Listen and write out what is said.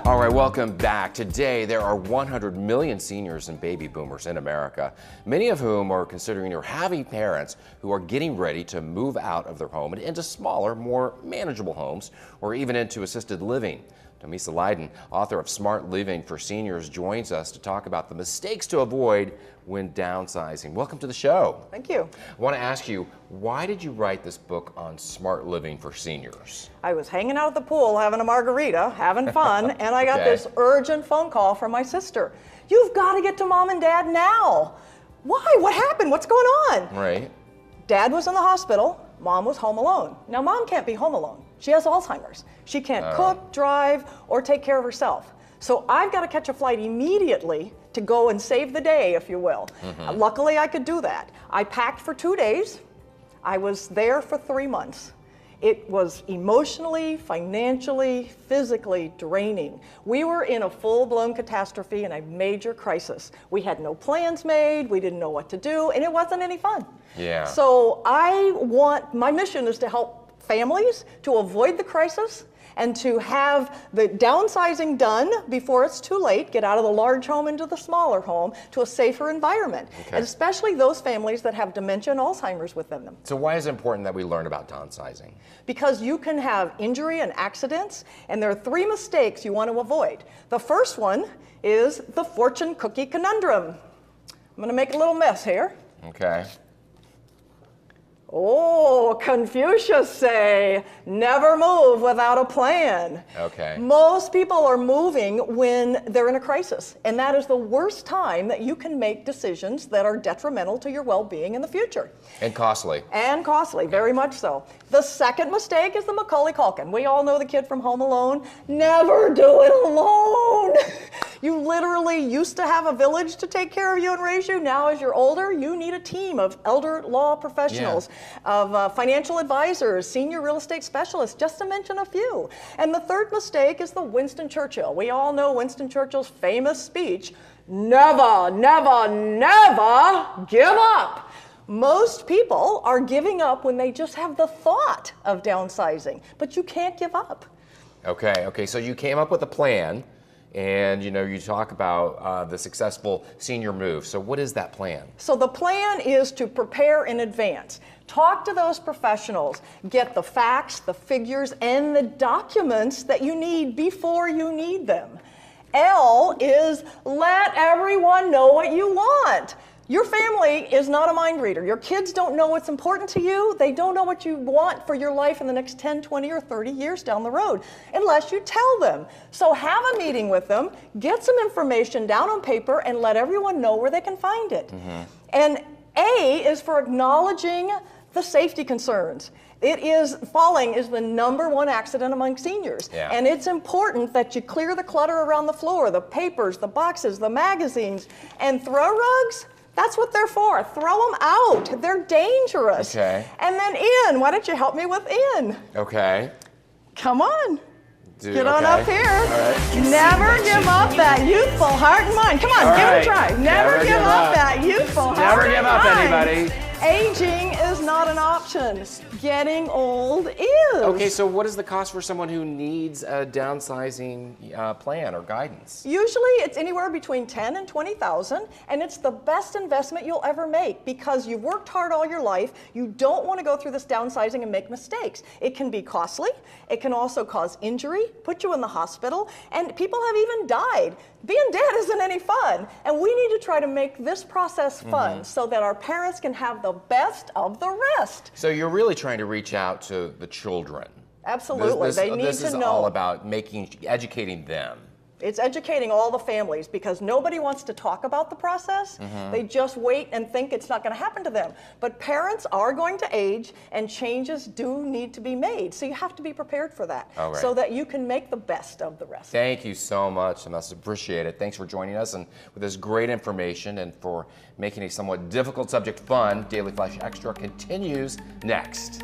All right, welcome back. Today, there are 100 million seniors and baby boomers in America, many of whom are considering or having parents who are getting ready to move out of their home and into smaller, more manageable homes, or even into assisted living. Thomesa Lydon, author of Smart Living for Seniors, joins us to talk about the mistakes to avoid when downsizing. Welcome to the show. Thank you. I want to ask you, why did you write this book on smart living for seniors? I was hanging out at the pool having a margarita, having fun, and I got this urgent phone call from my sister. You've got to get to Mom and Dad now. Why? What happened? What's going on? Right. Dad was in the hospital. Mom was home alone. Now, Mom can't be home alone. She has Alzheimer's. She can't cook, drive, or take care of herself. So I've got to catch a flight immediately to go and save the day, if you will. Luckily, I could do that. I packed for 2 days. I was there for 3 months. It was emotionally, financially, physically draining. We were in a full-blown catastrophe and a major crisis. We had no plans made, we didn't know what to do, and it wasn't any fun. Yeah. So my mission is to help families to avoid the crisis and to have the downsizing done before it's too late, get out of the large home into the smaller home to a safer environment, and especially those families that have dementia and Alzheimer's within them. So why is it important that we learn about downsizing? Because you can have injury and accidents, and there are 3 mistakes you want to avoid. The first one is the fortune cookie conundrum. I'm going to make a little mess here. Okay. Oh, Confucius say, never move without a plan. Okay. Most people are moving when they're in a crisis, and that is the worst time that you can make decisions that are detrimental to your well-being in the future. And costly. And costly, very much so. The second mistake is the Macaulay Culkin. We all know the kid from Home Alone. Never do it alone. You literally used to have a village to take care of you and raise you. Now, as you're older, you need a team of elder law professionals, of financial advisors, senior real estate specialists, just to mention a few. And the third mistake is the Winston Churchill. We all know Winston Churchill's famous speech, never, never, never give up. Most people are giving up when they just have the thought of downsizing, but you can't give up. Okay, so you came up with a plan. And you talk about the successful senior move. So what is that plan? So the plan is to prepare in advance. Talk to those professionals. Get the facts, the figures, and the documents that you need before you need them. L is let everyone know what you want. Your family is not a mind reader. Your kids don't know what's important to you. They don't know what you want for your life in the next 10, 20, or 30 years down the road, unless you tell them. So have a meeting with them, get some information down on paper, and let everyone know where they can find it. And A is for acknowledging the safety concerns. Falling is the #1 accident among seniors. And it's important that you clear the clutter around the floor, the papers, the boxes, the magazines, and throw rugs. That's what they're for. Throw them out. They're dangerous. Okay. And then in. Why don't you help me with in? Okay. Come on. Get on up here. Right. Never give up that youthful heart and mind. Come on, give it a try. Never give up that youthful heart and mind. Never give up, anybody. Aging is not an option. Getting old is. Okay, so what is the cost for someone who needs a downsizing plan or guidance? Usually it's anywhere between $10,000 and $20,000, and it's the best investment you'll ever make because you've worked hard all your life. You don't want to go through this downsizing and make mistakes. It can be costly. It can also cause injury, put you in the hospital, and people have even died. Being dead isn't any fun, and we need to try to make this process fun so that our parents can have the best of the rest. So you're really trying to reach out to the children. Absolutely. They need to know. This is all about educating them. It's educating all the families because nobody wants to talk about the process. They just wait and think it's not going to happen to them. But parents are going to age and changes do need to be made. So you have to be prepared for that so that you can make the best of the rest. Thank you so much. I must appreciate it. Thanks for joining us and with this great information and for making a somewhat difficult subject fun. Daily Flash Extra continues next.